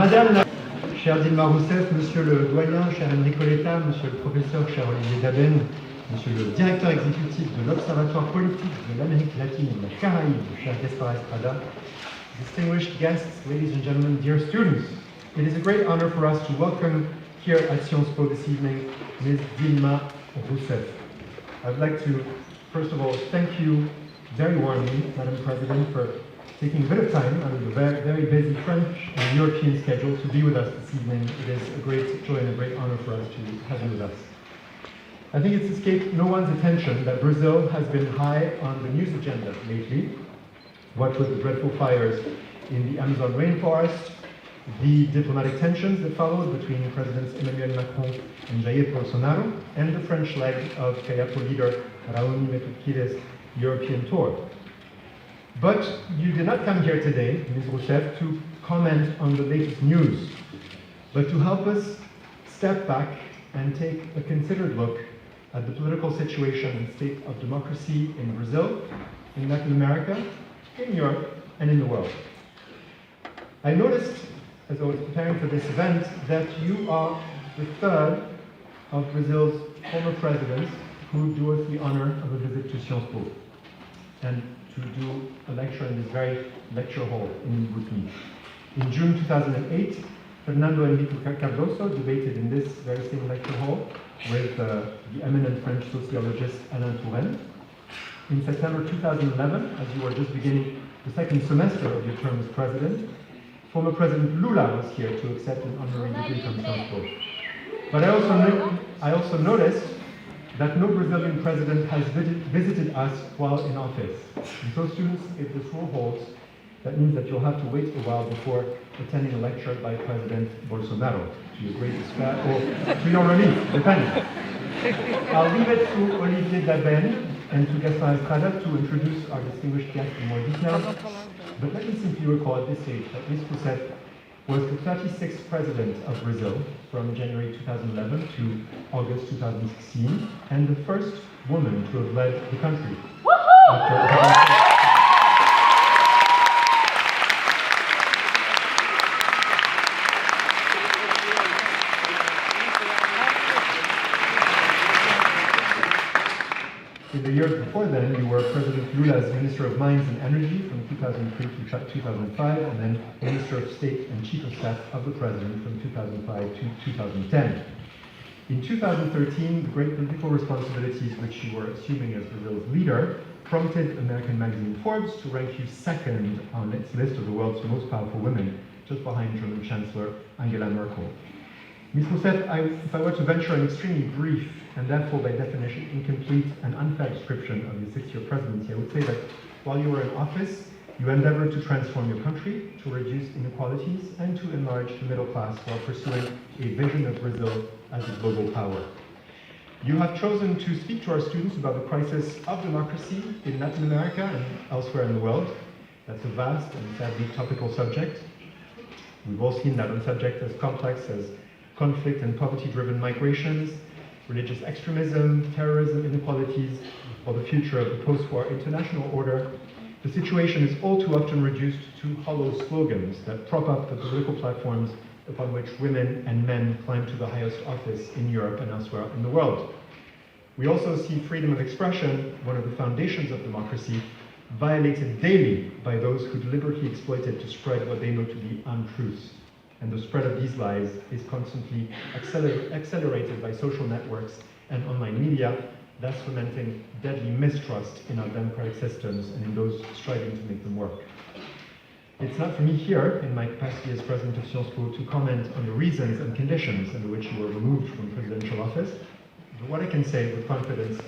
Madame la... Cher Dilma Rousseff, Monsieur le doyen, cher Enrico Letta, Monsieur le professeur, cher Olivier Daben, Monsieur le directeur exécutif de l'Observatoire politique de l'Amérique latine et de la Caraïbe, cher Gaspar Estrada, distinguished guests, ladies and gentlemen, dear students, it is a great honor for us to welcome here at Sciences Po this evening Ms. Dilma Rousseff. I would like to, first of all, thank you very warmly, Madam President, for taking a bit of time out of the very, very busy French and European schedule to be with us this evening. It is a great joy and a great honor for us to have you with us. I think it's escaped no one's attention that Brazil has been high on the news agenda lately. What with the dreadful fires in the Amazon rainforest, the diplomatic tensions that followed between Presidents Emmanuel Macron and Jair Bolsonaro, and the French leg of CAIAPO leader Raoni Metukire's European tour. But you did not come here today, Ms. Rousseff, to comment on the latest news, but to help us step back and take a considered look at the political situation and state of democracy in Brazil, in Latin America, in Europe, and in the world. I noticed, as I was preparing for this event, that you are the third of Brazil's former presidents who do us the honor of a visit to Sciences Po and to do a lecture in this very lecture hall in Brooklyn. In June 2008, Fernando Henrique Cardoso debated in this very same lecture hall with the eminent French sociologist Alain Touraine. In September 2011, as you were just beginning the second semester of your term as president, former President Lula was here to accept an honorary degree from Sciences Po. But I also noticed that no Brazilian president has visited us while in office. And so students, if this rule holds, that means that you'll have to wait a while before attending a lecture by President Bolsonaro, to your great despair, or to your relief, depending. I'll leave it to Olivier Daben and to Gaspar Estrada to introduce our distinguished guests in more detail. But let me simply recall at this stage that Ms. Rousseff was the 36th president of Brazil from January 2011 to August 2016, and the first woman to have led the country. In the years before then, you were President Lula's Minister of Mines and Energy from 2003 to 2005, and then Minister of State and Chief of Staff of the President from 2005 to 2010. In 2013, the great political responsibilities which you were assuming as Brazil's leader prompted American magazine Forbes to rank you second on its list of the world's most powerful women, just behind German Chancellor Angela Merkel. Ms. Rousseff, if I were to venture an extremely brief and therefore by definition incomplete and unfair description of your six-year presidency, I would say that while you were in office, you endeavored to transform your country, to reduce inequalities, and to enlarge the middle class while pursuing a vision of Brazil as a global power. You have chosen to speak to our students about the crisis of democracy in Latin America and elsewhere in the world. That's a vast and sadly topical subject. We've all seen that on subjects as complex as conflict and poverty-driven migrations, religious extremism, terrorism, inequalities, or the future of the post-war international order. The situation is all too often reduced to hollow slogans that prop up the political platforms upon which women and men climb to the highest office in Europe and elsewhere in the world. We also see freedom of expression, one of the foundations of democracy, violated daily by those who deliberately exploit it to spread what they know to be untruths. And the spread of these lies is constantly accelerated by social networks and online media, thus fomenting deadly mistrust in our democratic systems and in those striving to make them work. It's not for me here, in my capacity as president of Sciences Po, to comment on the reasons and conditions under which you were removed from presidential office, but what I can say with confidence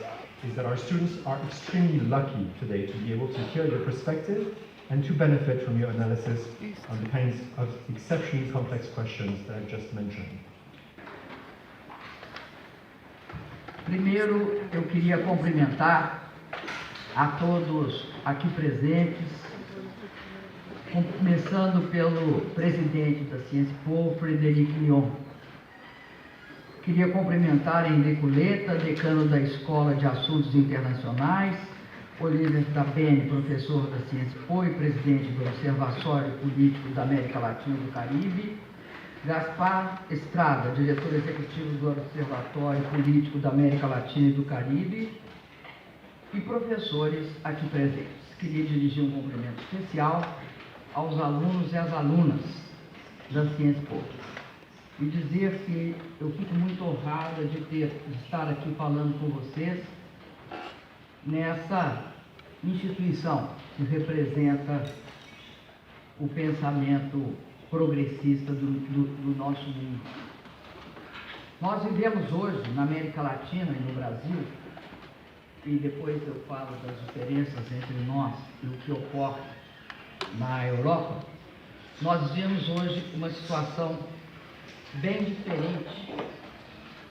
is that our students are extremely lucky today to be able to hear your perspective and to benefit from your analysis on the kinds of exceptionally complex questions that I've just mentioned. Primeiro, eu queria cumprimentar a todos aqui presentes, começando pelo presidente da Sciences Po, Frederic Lyon. Queria cumprimentar Enrico Letta, decano da Escola de Assuntos Internacionais, Olivier Daben, professor da Sciences Po e presidente do Observatório Político da América Latina e do Caribe, Gaspar Estrada, diretor executivo do Observatório Político da América Latina e do Caribe, e professores aqui presentes. Queria dirigir um cumprimento especial aos alunos e às alunas da Ciência Pública e dizer que eu fico muito honrada de estar aqui falando com vocês nessa instituição que representa o pensamento progressista do nosso mundo. Nós vivemos hoje, na América Latina e no Brasil, e depois eu falo das diferenças entre nós e o que ocorre na Europa, nós vivemos hoje uma situação bem diferente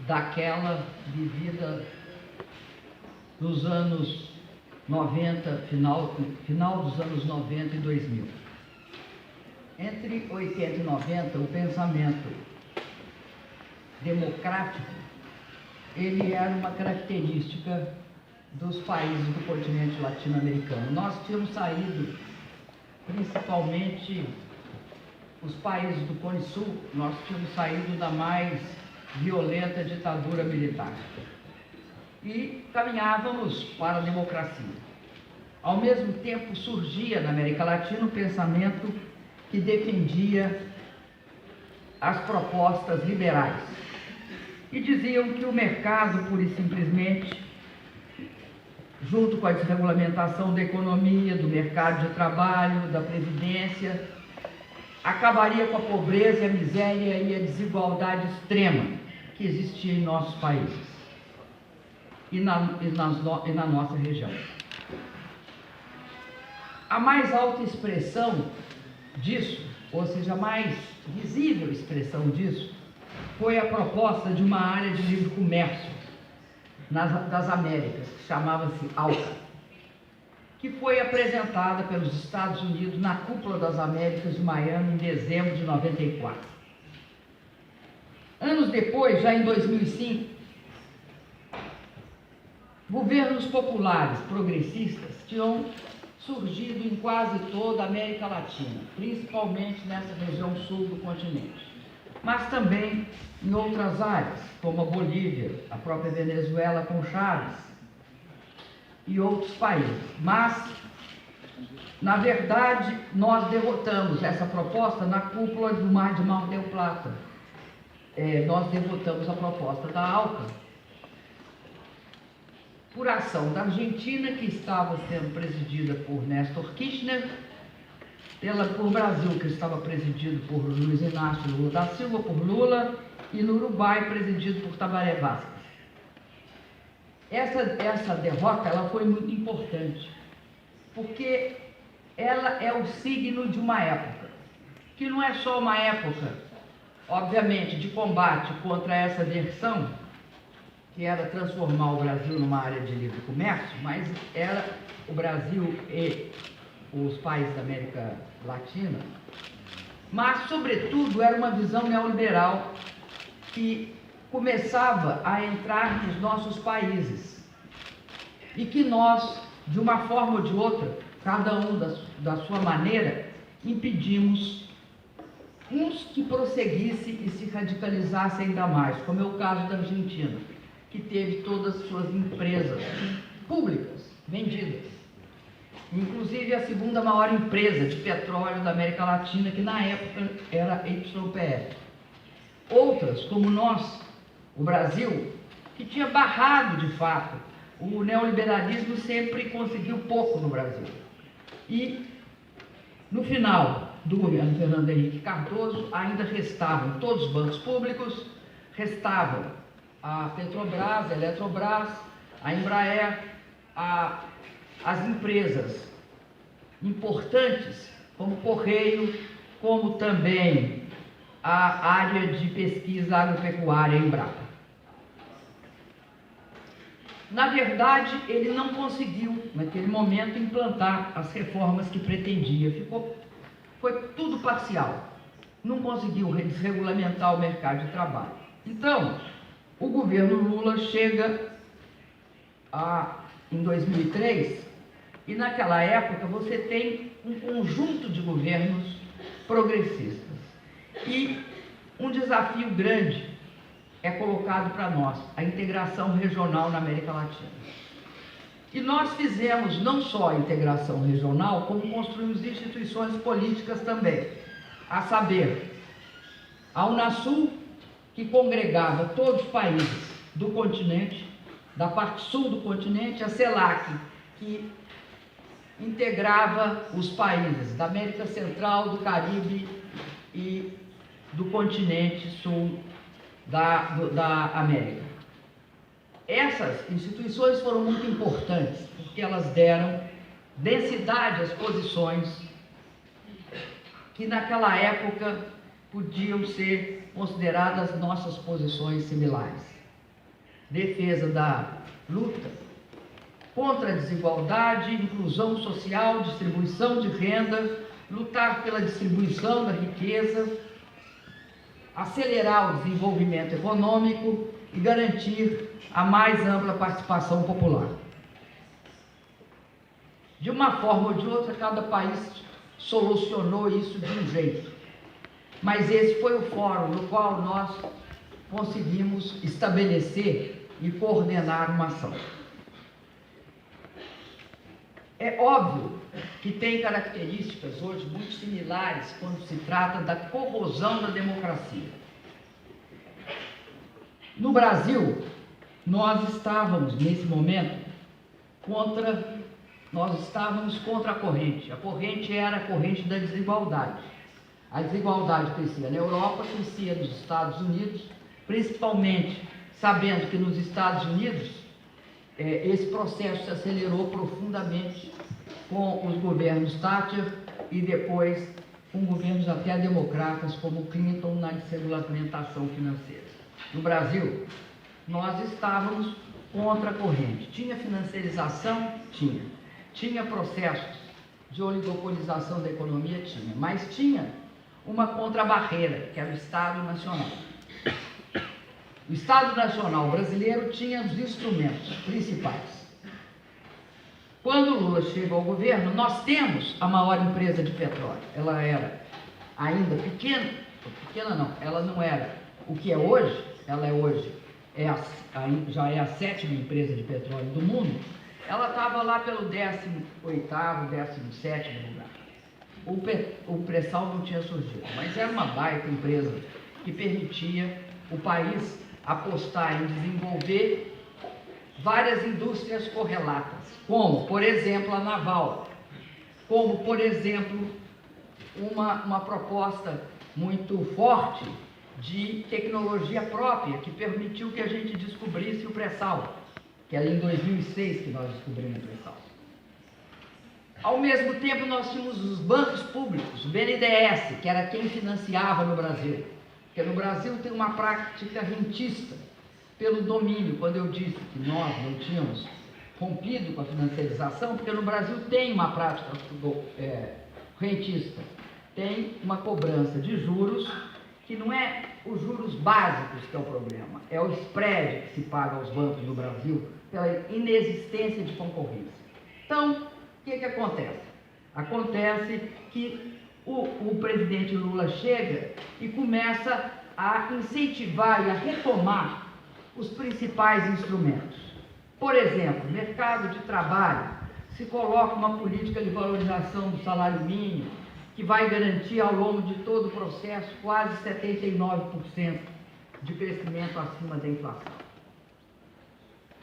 daquela vivida nos anos 90, final dos anos 90 e 2000. Entre 80 e 90, o pensamento democrático, ele era uma característica dos países do continente latino-americano. Nós tínhamos saído, principalmente os países do Cone Sul, nós tínhamos saído da mais violenta ditadura militar e caminhávamos para a democracia. Ao mesmo tempo, surgia na América Latina um pensamento que defendia as propostas liberais e diziam que o mercado, pura e simplesmente, junto com a desregulamentação da economia, do mercado de trabalho, da previdência, acabaria com a pobreza, a miséria e a desigualdade extrema que existia em nossos países e na nossa região. A mais alta expressão disso, ou seja, a mais visível expressão disso, foi a proposta de uma área de livre comércio das Américas, que chamava-se ALCA, que foi apresentada pelos Estados Unidos na Cúpula das Américas de Miami em dezembro de 94. Anos depois, já em 2005, governos populares progressistas tinham surgido em quase toda a América Latina, principalmente nessa região sul do continente, mas também em outras áreas, como a Bolívia, a própria Venezuela com Chávez e outros países. Mas, na verdade, nós derrotamos essa proposta na cúpula do Mar del Plata. Nós derrotamos a proposta da ALCA por ação da Argentina, que estava sendo presidida por Néstor Kirchner, por Brasil, que estava presidido por Luiz Inácio Lula da Silva, por Lula, e no Uruguai, presidido por Tabaré Vázquez. Essa derrota ela foi muito importante, porque ela é o signo de uma época, que não é só uma época, obviamente, de combate contra essa versão, que era transformar o Brasil numa área de livre comércio, mas era o Brasil e os países da América Latina, mas, sobretudo, era uma visão neoliberal que começava a entrar nos nossos países e que nós, de uma forma ou de outra, cada um da sua maneira, impedimos uns que prosseguissem e se radicalizassem ainda mais, como é o caso da Argentina, que teve todas as suas empresas públicas vendidas, inclusive a segunda maior empresa de petróleo da América Latina, que na época era a YPF. Outras, como nós, o Brasil, que tinha barrado de fato, o neoliberalismo sempre conseguiu pouco no Brasil. E no final do governo Fernando Henrique Cardoso, ainda restavam todos os bancos públicos, restavam a Petrobras, a Eletrobras, a Embraer, as empresas importantes, como o Correio, como também a área de pesquisa agropecuária Embrapa. Na verdade, ele não conseguiu, naquele momento, implantar as reformas que pretendia. Foi tudo parcial. Não conseguiu desregulamentar o mercado de trabalho. Então, o governo Lula chega em 2003, e naquela época você tem um conjunto de governos progressistas. E um desafio grande é colocado para nós, a integração regional na América Latina. E nós fizemos não só a integração regional, como construímos instituições políticas também, a saber, a Unasul, que congregava todos os países do continente, da parte sul do continente, a CELAC, que integrava os países da América Central, do Caribe e do continente sul da América. Essas instituições foram muito importantes, porque elas deram densidade às posições que naquela época podiam ser consideradas nossas posições similares. Defesa da luta contra a desigualdade, inclusão social, distribuição de renda, lutar pela distribuição da riqueza, acelerar o desenvolvimento econômico e garantir a mais ampla participação popular. De uma forma ou de outra, cada país solucionou isso de um jeito. Mas esse foi o fórum no qual nós conseguimos estabelecer e coordenar uma ação. É óbvio que tem características hoje muito similares quando se trata da corrosão da democracia. No Brasil, nós estávamos, nesse momento, contra a corrente. A corrente era a corrente da desigualdade. A desigualdade crescia na Europa, crescia nos Estados Unidos, principalmente sabendo que nos Estados Unidos esse processo se acelerou profundamente com os governos Thatcher e depois com governos até democratas como Clinton na desregulamentação financeira. No Brasil, nós estávamos contra a corrente. Tinha financiarização? Tinha. Tinha processos de oligopolização da economia? Tinha. Mas tinha uma contrabarreira, que era o Estado Nacional. O Estado Nacional brasileiro tinha os instrumentos principais. Quando o Lula chega ao governo, nós temos a maior empresa de petróleo. Ela era ainda pequena não, ela não era o que é hoje, ela é hoje, já é a 7ª empresa de petróleo do mundo, ela estava lá pelo 18º, 17º lugar. O pré-sal não tinha surgido, mas era uma baita empresa que permitia o país apostar em desenvolver várias indústrias correlatas, como, por exemplo, a naval, como, por exemplo, uma proposta muito forte de tecnologia própria, que permitiu que a gente descobrisse o pré-sal, que era em 2006 que nós descobrimos o pré-sal. Ao mesmo tempo, nós tínhamos os bancos públicos, o BNDES, que era quem financiava no Brasil. Porque no Brasil tem uma prática rentista pelo domínio, quando eu disse que nós não tínhamos rompido com a financiarização, porque no Brasil tem uma prática rentista, tem uma cobrança de juros, que não é os juros básicos que é o problema, é o spread que se paga aos bancos no Brasil pela inexistência de concorrência. Então, o que acontece? Acontece que o presidente Lula chega e começa a incentivar e a retomar os principais instrumentos. Por exemplo, mercado de trabalho, se coloca uma política de valorização do salário mínimo, que vai garantir ao longo de todo o processo quase 79% de crescimento acima da inflação.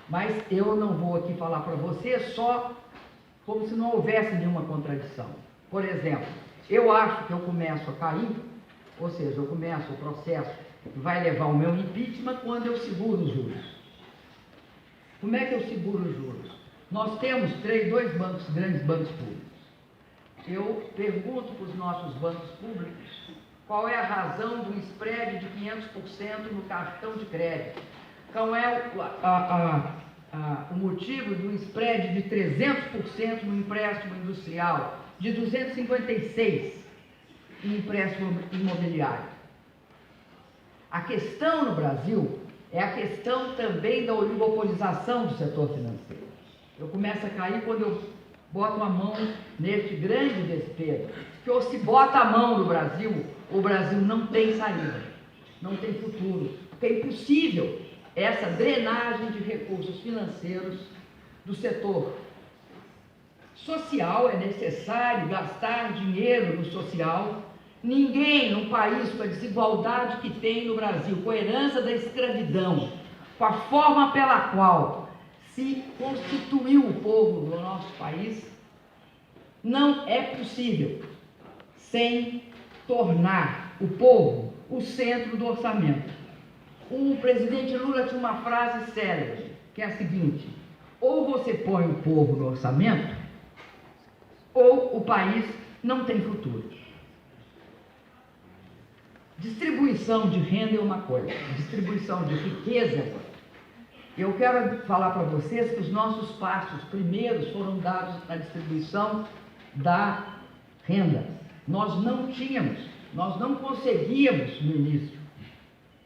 Mas eu não vou aqui falar para você só como se não houvesse nenhuma contradição. Por exemplo, eu acho que eu começo a cair, ou seja, eu começo o processo que vai levar ao meu impeachment quando eu seguro os juros. Como é que eu seguro os juros? Nós temos dois grandes bancos públicos. Eu pergunto para os nossos bancos públicos qual é a razão do spread de 500% no cartão de crédito. Qual é o motivo do spread de 300% no empréstimo industrial, de 256% no empréstimo imobiliário. A questão no Brasil é a questão também da oligopolização do setor financeiro. Eu começo a cair quando eu boto a mão neste grande desespero, que ou se bota a mão no Brasil, o Brasil não tem saída. não tem futuro, porque é impossível essa drenagem de recursos financeiros do setor social. É necessário gastar dinheiro no social. Ninguém, num país com a desigualdade que tem no Brasil, com a herança da escravidão, com a forma pela qual se constituiu o povo do nosso país, não é possível sem tornar o povo o centro do orçamento. O presidente Lula tinha uma frase célebre, que é a seguinte: ou você põe o povo no orçamento, ou o país não tem futuro. Distribuição de renda é uma coisa, distribuição de riqueza é outra. Eu quero falar para vocês que os nossos passos primeiros foram dados na distribuição da renda. Nós não conseguíamos, no início,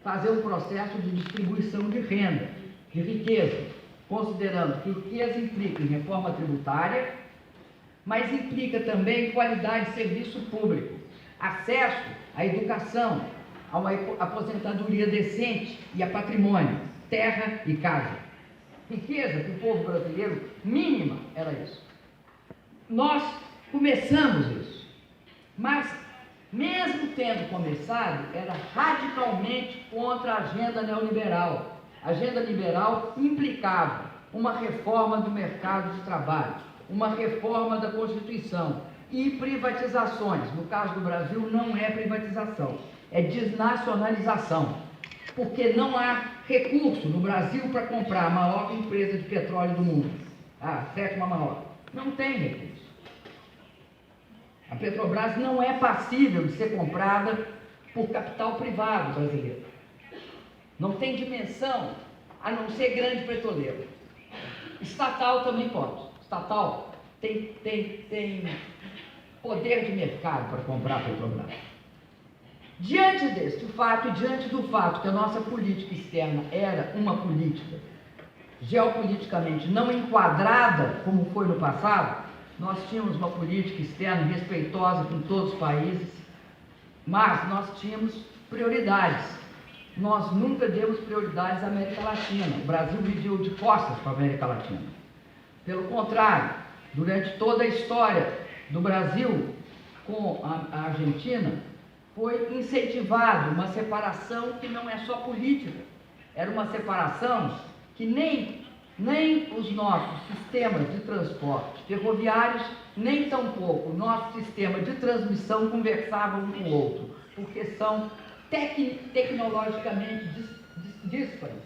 fazer um processo de distribuição de renda, de riqueza, considerando que riqueza implica em reforma tributária, mas implica também qualidade de serviço público, acesso à educação, a uma aposentadoria decente e a patrimônio, terra e casa. Riqueza para o povo brasileiro, mínima, era isso. Nós começamos isso, mas mesmo tendo começado, era radicalmente contra a agenda neoliberal. A agenda liberal implicava uma reforma do mercado de trabalho, uma reforma da Constituição e privatizações. No caso do Brasil, não é privatização, é desnacionalização, porque não há recurso no Brasil para comprar a maior empresa de petróleo do mundo, a sétima maior. Não tem recurso. A Petrobras não é passível de ser comprada por capital privado brasileiro. Não tem dimensão, a não ser grande petroleiro. Estatal também pode. Estatal tem poder de mercado para comprar a Petrobras. Diante deste fato e diante do fato que a nossa política externa era uma política geopoliticamente não enquadrada como foi no passado, nós tínhamos uma política externa respeitosa com todos os países, mas nós tínhamos prioridades. Nós nunca demos prioridades à América Latina. O Brasil viveu de costas para a América Latina. Pelo contrário, durante toda a história do Brasil com a Argentina, foi incentivado uma separação que não é só política. Era uma separação que nem os nossos sistemas de transporte ferroviários, nem tampouco o nosso sistema de transmissão conversavam um com o outro, porque são tecnologicamente díspares,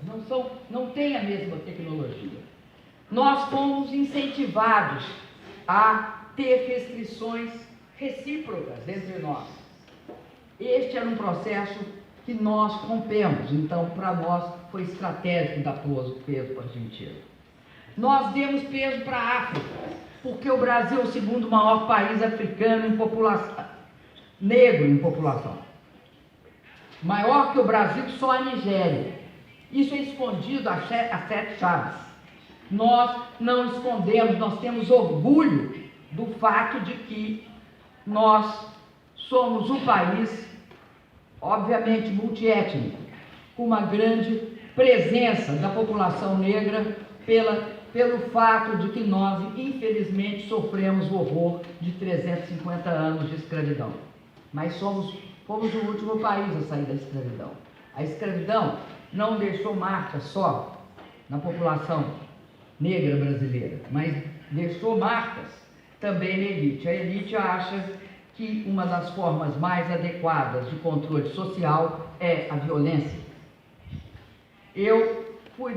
não têm a mesma tecnologia. Nós fomos incentivados a ter restrições recíprocas entre nós. Este era um processo que nós rompemos, então para nós foi estratégico dar peso para a Argentina. Nós demos peso para a África, porque o Brasil é o segundo maior país africano em população, negro em população. Maior que o Brasil, só a Nigéria. Isso é escondido a sete chaves. Nós não escondemos, nós temos orgulho do fato de que nós somos um país, obviamente, multiétnico, com uma grande presença da população negra pelo fato de que nós, infelizmente, sofremos o horror de 350 anos de escravidão. Mas fomos o último país a sair da escravidão. A escravidão não deixou marca só na população negra brasileira, mas deixou marcas também na elite. A elite acha que uma das formas mais adequadas de controle social é a violência. Eu fui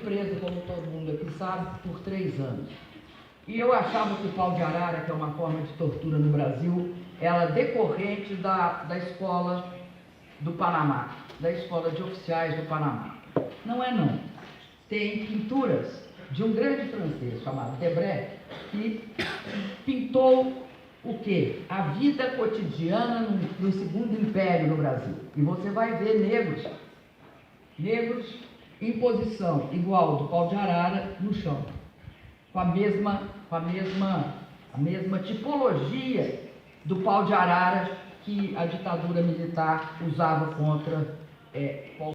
presa, como todo mundo aqui sabe, por 3 anos. E eu achava que o pau de arara, que é uma forma de tortura no Brasil, era decorrente da escola do Panamá, da escola de oficiais do Panamá. Não é não. Tem pinturas de um grande francês chamado Debré, que pintou o quê? A vida cotidiana no Segundo Império no Brasil. E você vai ver negros em posição igual do pau de arara no chão, com a mesma tipologia do pau de arara que a ditadura militar usava contra